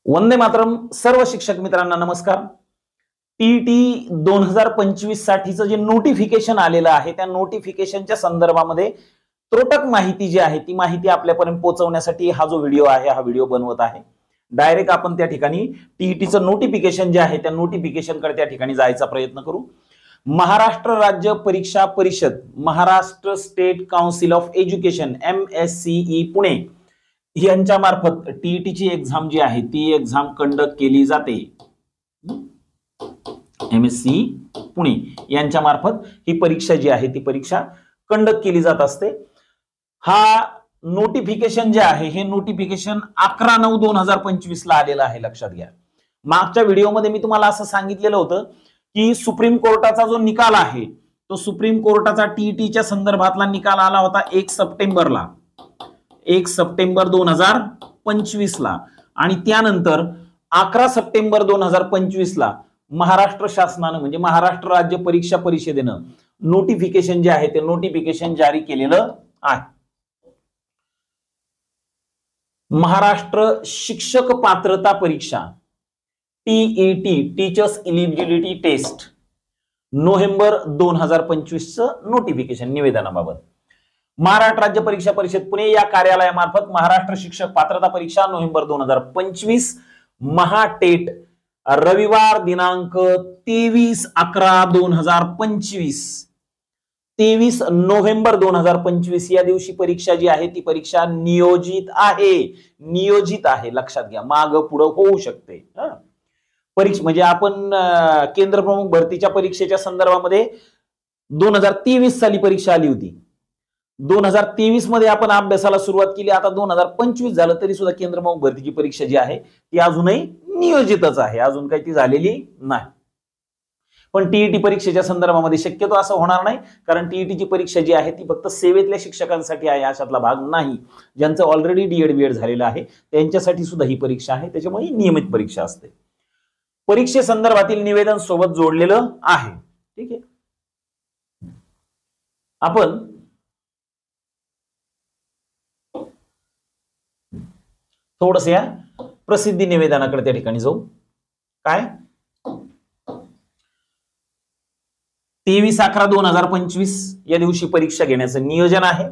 वंदे मातरम. सर्व शिक्षक मित्रांना नमस्कार. टीईटी 2025 साठीचं जे नोटिफिकेशन आलेलं आहे त्या नोटिफिकेशनच्या संदर्भामध्ये त्रोटक माहिती जी आहे ती माहिती आपल्यापर्यंत पोहोचवण्यासाठी हा जो व्हिडिओ आहे हा व्हिडिओ बनवत आहे. डायरेक्ट आपण त्या ठिकाणी टीईटीचं नोटिफिकेशन जे आहे त्या नोटिफिकेशनकडे त्या ठिकाणी जायचा प्रयत्न करू. महाराष्ट्र राज्य परीक्षा परिषद, Maharashtra state council of education MSCE Pune यांच्या मार्फत टीईटीची एक्झाम जी आहे ती एक्झाम कंडक्ट केली जाते. MSCE पुणे यांच्या मार्फत ही परीक्षा जी आहे ती परीक्षा कंडक्ट केली जात असते. हा नोटिफिकेशन जे आहे हे नोटिफिकेशन 11/9/2025 ला आलेलं आहे. लक्षात घ्या, मागच्या व्हिडिओमध्ये मी तुम्हाला असं सांगितलेलं होतं की सुप्रीम कोर्टाचा जो निकाल आहे तो सुप्रीम कोर्टाचा टीईटीच्या संदर्भातला निकाल आला होता 1 सप्टेंबरला, 1 सप्टेंबर 2025 ला, आणि त्यानंतर 11 सप्टेंबर 2025 ला महाराष्ट्र शासनानं म्हणजे महाराष्ट्र राज्य परीक्षा परिषदेनं नोटिफिकेशन जे आहे ते नोटिफिकेशन जारी केलेलं आहे. महाराष्ट्र शिक्षक पात्रता परीक्षा TET teachers eligibility test November 2025 चं नोटिफिकेशन निवेदनाबाबत महाराष्ट्र राज्य परीक्षा परिषद पुणे या कार्यालयामार्फत महाराष्ट्र शिक्षक पात्रता परीक्षा नोव्हेंबर 2025 महाटेट रविवार दिनांक 23/11/2025 23 नोव्हेंबर 2025 या दिवशी परीक्षा जी आहे ती परीक्षा नियोजित आहे. लक्षात घ्या, माग पुढे होऊ शकते. परीक्षा म्हणजे आपण केंद्र प्रमुख भरतीच्या परीक्षेच्या संदर्भामध्ये 2023 साली परीक्षा आली होती. 2023 मध्ये आपण अभ्यासाला सुरुवात केली. आता 2025 झालं तरी सुद्धा केंद्र प्रमुख भरतीची परीक्षा जी आहे ती अजूनही नियोजितच आहे, अजून काही ती झालेली नाही. पण टीईटी परीक्षेच्या संदर्भामध्ये शक्यतो असं होणार नाही, कारण टीईटीची परीक्षा जी आहे ती फक्त सेवेतल्या शिक्षकांसाठी आहे अशातला भाग नाही. ज्यांचं ऑलरेडी डीएड बीएड झालेलं आहे त्यांच्यासाठी सुद्धा ही परीक्षा आहे, त्याच्यामुळे नियमित परीक्षा असते. परीक्षेसंदर्भातील निवेदन सोबत जोडलेलं आहे. ठीक आहे, आपण थोडस या प्रसिद्धी निवेदनाकडे त्या ठिकाणी जाऊ. काय 23/11/2025 या दिवशी परीक्षा घेण्याचं नियोजन आहे.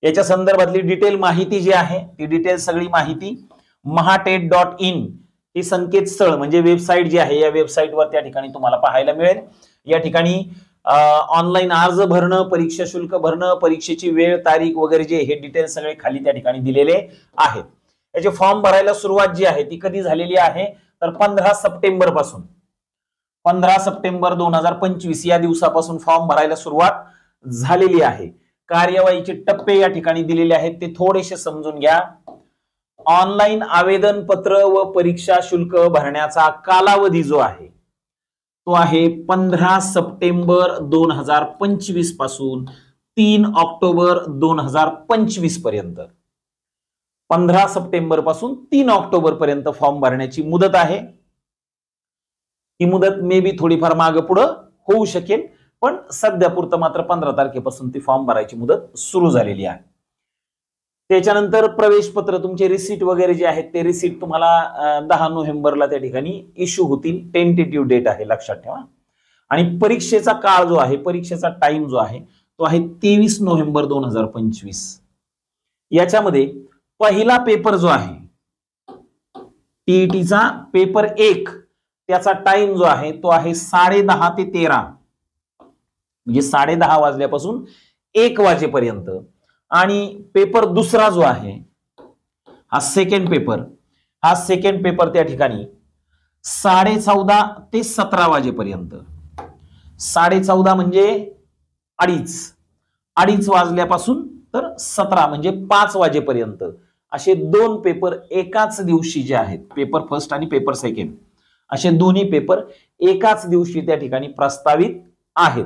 याच्या संदर्भातली डिटेल माहिती जी आहे ती डिटेल सगळी माहिती mahatet.in ही संकेतस्थळ म्हणजे वेबसाईट जी आहे या वेबसाईटवर त्या ठिकाणी तुम्हाला पाहायला मिळेल. या ठिकाणी ऑनलाईन अर्ज भरणं, परीक्षा शुल्क भरणं, परीक्षेची वेळ, तारीख वगैरे जे हे डिटेल सगळे खाली त्या ठिकाणी दिलेले आहेत. याचे फॉर्म भरायला सुरुवात जी आहे ती कधी झालेली आहे तर 15 सप्टेंबर पासून 15 सप्टेंबर 2025 या दिवसापासून फॉर्म भरायला सुरुवात झालेली आहे. कार्यवाहीचे टप्पे या ठिकाणी दिलेले आहेत ते थोडेसे समजून घ्या. ऑनलाईन आवेदन पत्र व परीक्षा शुल्क भरण्याचा कालावधी जो आहे तो आहे 15 सप्टेंबर 2025 पासून 3 ऑक्टोबर 2025 पर्यंत. 15 सप्टेंबर पासून 3 ऑक्टोबर पर्यंत फॉर्म भरण्याची मुदत आहे. ही मुदत मे बी थोडीफार मागे पुढे होऊ शकेल, पण सध्या पुरतं मात्र 15 तारखेपासून ती फॉर्म भरायची मुदत सुरू झालेली आहे. त्याच्यानंतर प्रवेश पत्र, तुमचे रिसीट वगैरे जे आहेत ते रिसीट तुम्हाला 10 नोव्हेंबरला त्या ठिकाणी इश्यू होतील. टेंटेटिव्ह डेट आहे, लक्षात ठेवा. आणि परीक्षेचा काळ जो आहे, परीक्षेचा टाइम जो आहे तो आहे 23 नोव्हेंबर 2025. याच्यामध्ये पहिला पेपर जो आहे टीईटीचा पेपर 1 त्याचा टाइम जो आहे तो आहे 10:30 ते 13, म्हणजे 10:30 वाजल्यापासून 1 वाजेपर्यंत. आणि पेपर दुसरा जो आहे हा सेकंड पेपर, हा सेकंड पेपर त्या ठिकाणी 14:30 ते 17 वाजेपर्यंत. 14:30 म्हणजे 2:30 वाजल्यापासून तर 17 म्हणजे 5 वाजेपर्यंत असे 2 पेपर एकाच दिवशी जे आहेत, पेपर फर्स्ट आणि पेपर सेकंड असे दोन्ही पेपर एकाच दिवशी त्या ठिकाणी प्रस्तावित आहेत.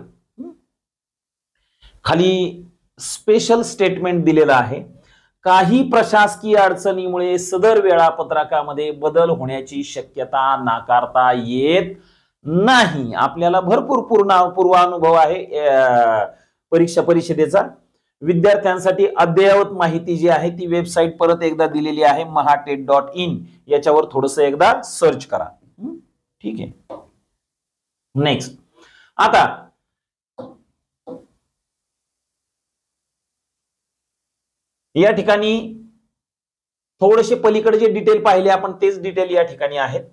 खाली स्पेशल स्टेटमेंट दिलेलं आहे. काही प्रशासकीय अडचणीमुळे सदर वेळापत्रकामध्ये बदल होण्याची शक्यता नाकारता येत नाही. आपल्याला भरपूर पूर्वानुभव आहे परीक्षा परिषदेचा. विद्यार्थ्यांसाठी अद्ययावत माहिती जी आहे ती वेबसाईट परत एकदा दिलेली आहे mahatet.in, याच्यावर थोडस एकदा सर्च करा. ठीक आहे. नेक्स्ट, आता या ठिकाणी थोडेसे पलीकडे जे डिटेल पाहिले आपण तेच डिटेल या ठिकाणी आहेत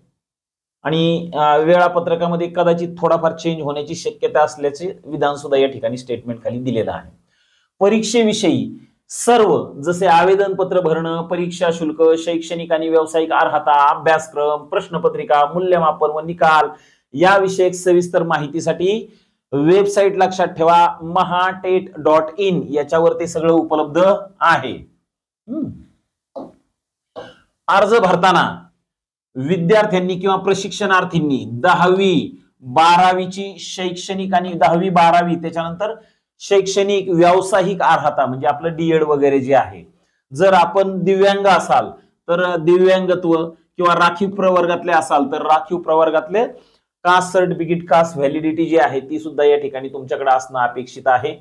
आणि वेळापत्रकामध्ये कदाचित थोडाफार चेंज होण्याची शक्यता असल्याचे विधान सुद्धा या ठिकाणी स्टेटमेंट खाली दिलेलं आहे. परीक्षेविषयी सर्व जसे आवेदन पत्र भरणं, परीक्षा शुल्क, शैक्षणिक आणि व्यावसायिक अर्हता, अभ्यासक्रम, प्रश्नपत्रिका, मूल्यमापन व निकाल याविषयक सविस्तर माहितीसाठी वेबसाईट लक्षात ठेवा mahatet.in, याच्यावर ते सगळं उपलब्ध आहे. अर्ज भरताना विद्यार्थ्यांनी किंवा प्रशिक्षणार्थींनी 10वी 12वीची शैक्षणिक आणि 10वी 12वी त्याच्यानंतर शैक्षणिक व्यावसायिक अर्हता म्हणजे आपलं डीएड वगैरे जे आहे, जर आपण दिव्यांग असाल तर दिव्यांगत्व किंवा राखीव प्रवर्गातले असाल तर राखीव प्रवर्गातले कास्ट सर्टिफिकेट, कास्ट व्हॅलिडिटी जी आहे ती सुद्धा या ठिकाणी तुमच्याकडे असणं अपेक्षित आहे.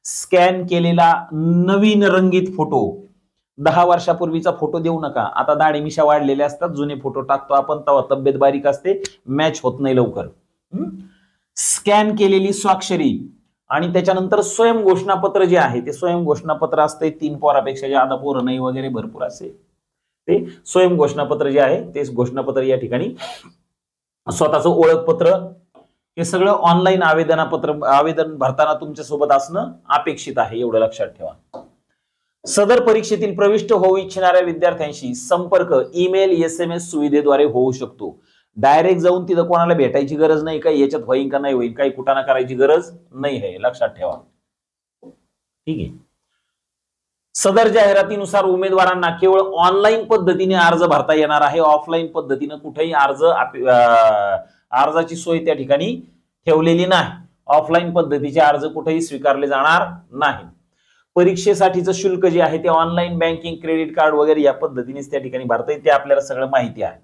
स्कॅन केलेला नवीन रंगीत फोटो, 10 वर्षापूर्वीचा फोटो देऊ नका. आता दाढी मिशा वाढलेल्या असतात, जुने फोटो टाकतो आपण तेव्हा तब्येत बारीक असते, मॅच होत नाही लवकर. स्कॅन केलेली स्वाक्षरी आणि त्याच्यानंतर स्वयं घोषणापत्र जे आहे ते स्वयं घोषणापत्र असते, 3 पोरापेक्षा जादा पोरं नाही वगैरे भरपूर असे ते स्वयं घोषणापत्र जे आहे ते घोषणापत्र या ठिकाणी स्वतःचं ओळखपत्र हे सगळं ऑनलाईन आवेदन भरताना तुमच्या सोबत असणं अपेक्षित आहे, एवढं लक्षात ठेवा. सदर परीक्षेतील प्रविष्ट होऊ इच्छिणाऱ्या विद्यार्थ्यांशी संपर्क ईमेल SMS सुविधेद्वारे होऊ शकतो. डायरेक्ट जाऊन तिथं कोणाला भेटायची गरज नाही, काही याच्यात होईल का नाही होईल काही कुटाणा करायची गरज नाही आहे, लक्षात ठेवा. ठीक आहे. सदर जाहिरातीनुसार उमेदवारांना केवळ ऑनलाईन पद्धतीने अर्ज भरता येणार आहे, ऑफलाईन पद्धतीने कुठेही अर्जाची सोय त्या ठिकाणी ठेवलेली नाही. ऑफलाईन पद्धतीचे अर्ज कुठेही स्वीकारले जाणार नाही. परीक्षेसाठीचं शुल्क जे आहे ते ऑनलाईन बँकिंग, क्रेडिट कार्ड वगैरे या पद्धतीनेच त्या ठिकाणी भरता येईल, ते आपल्याला सगळं माहिती आहे.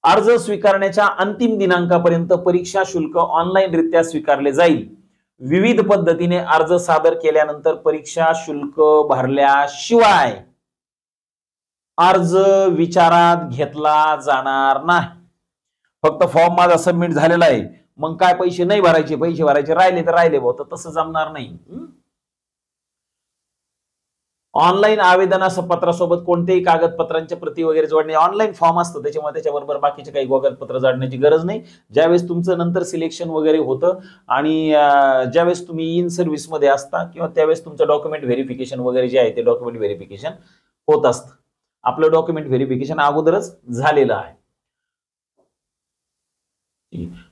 अर्ज स्वीकारण्याच्या अंतिम दिनांकापर्यंत परीक्षा शुल्क ऑनलाईन रित्या स्वीकारले जाईल. विविध पद्धतीने अर्ज सादर केल्यानंतर परीक्षा शुल्क भरल्याशिवाय अर्ज विचारात घेतला जाणार नाही. फक्त फॉर्म माझा सबमिट झालेला आहे मग काय पैसे नाही भरायचे, पैसे भरायचे राहिले तर राहिले भाऊ, तर तसं जमणार नाही. ऑनलाईन आवेदनापत्रासोबत कोणत्याही कागदपत्रांच्या प्रती वगैरे जोडणे, ऑनलाईन फॉर्म असतं त्याच्यामुळे त्याच्याबरोबर बाकीचे काही कागदपत्र जोडण्याची गरज नाही. ज्यावेळेस तुमचं नंतर सिलेक्शन वगैरे होतं आणि ज्यावेळेस तुम्ही इन सर्व्हिस मध्ये असता किंवा त्यावेळेस तुमचं डॉक्युमेंट व्हेरिफिकेशन वगैरे जे आहे ते डॉक्युमेंट व्हेरिफिकेशन होत असतं. आपलं डॉक्युमेंट व्हेरिफिकेशन अगोदरच झालेलं आहे.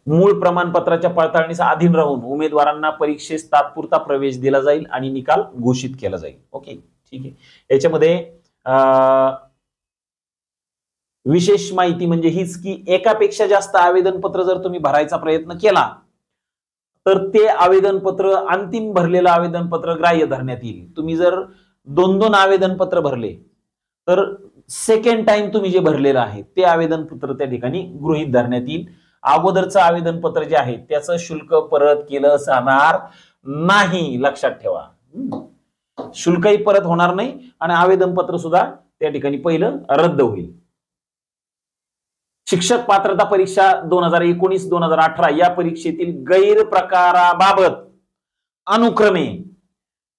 मूळ प्रमाणपत्राच्या पडताळणीचा अधीन राहून उमेदवारांना परीक्षेस तात्पुरता प्रवेश दिला जाईल आणि निकाल घोषित केला जाईल. ओके, ठीक आहे. याच्यामध्ये विशेष माहिती म्हणजे हीच की एकापेक्षा जास्त आवेदन पत्र जर तुम्ही भरायचा प्रयत्न केला तर ते आवेदन पत्र, अंतिम भरलेलं आवेदन पत्र ग्राह्य धरण्यात येईल. तुम्ही जर 2-2 आवेदन पत्र भरले तर सेकंड टाइम तुम्ही जे भरलेलं आहे ते आवेदन पत्र त्या ठिकाणी गृहीत धरण्यात येईल. अगोदरचं आवेदन पत्र जे आहे त्याचं शुल्क परत केलं जाणार नाही, लक्षात ठेवा. शुल्कही परत होणार नाही आणि आवेदन पत्र सुद्धा त्या ठिकाणी पहिलं रद्द होईल. शिक्षक पात्रता परीक्षा 2019-2018 या परीक्षेतील गैरप्रकाराबाबत अनुक्रमे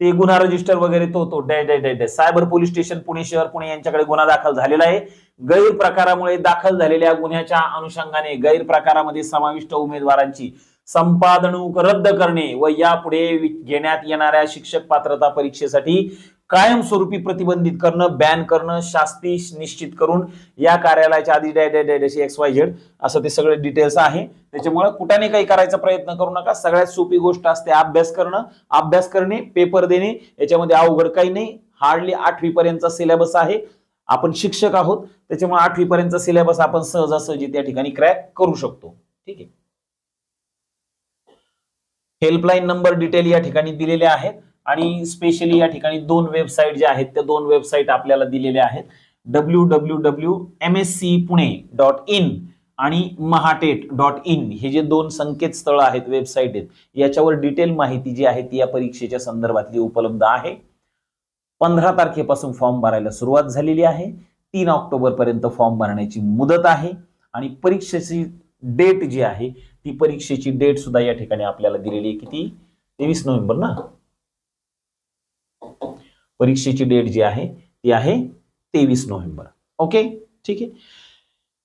ते गुन्हा रजिस्टर वगैरे तो सायबर पोलीस स्टेशन पुणे शहर पुणे यांच्याकडे गुन्हा दाखल झालेला आहे. गैरप्रकारामुळे दाखल झालेल्या गुन्ह्याच्या अनुषंगाने गैरप्रकारामध्ये समाविष्ट उमेदवारांची संपादणूक रद्द करणे व यापुढे घेण्यात येणाऱ्या शिक्षक पात्रता परीक्षेसाठी कायमस्वरूपी प्रतिबंधित करणं, बॅन करणं, शास्ती निश्चित करून या कार्यालयाच्या आधी XYZ असं ते सगळे डिटेल्स आहे. त्याच्यामुळे कुठे काही करायचा प्रयत्न करू नका. सगळ्यात सोपी गोष्ट असते अभ्यास करणं, अभ्यास करणे, पेपर देणे. याच्यामध्ये अवघड काही नाही. हार्डली 8वी पर्यंतचा सिलेबस आहे. आपण शिक्षक आहोत त्याच्यामुळे 8वी पर्यंतचा सिलेबस आपण सहजासहजी त्या ठिकाणी क्रॅक करू शकतो. ठीक आहे. हेल्पलाईन नंबर डिटेल या ठिकाणी दिलेले आहेत आणि स्पेशली या ठिकाणी 2 वेबसाईट ज्या आहेत त्या 2 वेबसाईट आपल्याला दिलेल्या आहेत. www.mscpune.in आणि mahatet.in हे जे 2 संकेतस्थळ आहेत, वेबसाईट आहेत, याच्यावर डिटेल माहिती जी आहे ती या परीक्षेच्या संदर्भातली उपलब्ध आहे. 15 तारखेपासून फॉर्म भरायला सुरुवात झालेली आहे. 3 ऑक्टोबर पर्यंत फॉर्म भरण्याची मुदत आहे आणि परीक्षेची डेट जी आहे ती परीक्षेची डेट सुद्धा या ठिकाणी आपल्याला दिलेली आहे. किती? 23 नोव्हेंबर ना. परीक्षेची डेट जी आहे ती आहे 23 नोव्हेंबर. ओके, ठीक आहे.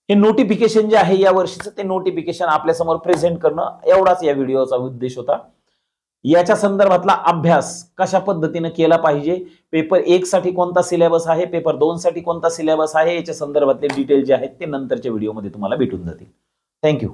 हे नोटिफिकेशन जे आहे या वर्षीचं ते नोटिफिकेशन आपल्या समोर प्रेझेंट करणं एवढाच या व्हिडिओचा उद्देश होता. याच्या संदर्भातला अभ्यास कशा पद्धतीने केला पाहिजे, पेपर 1 साठी कोणता सिलेबस आहे, पेपर 2 साठी कोणता सिलेबस आहे, याच्या संदर्भातले डिटेल जे आहेत ते नंतरच्या व्हिडिओमध्ये तुम्हाला भेटून जातील. थँक्यू.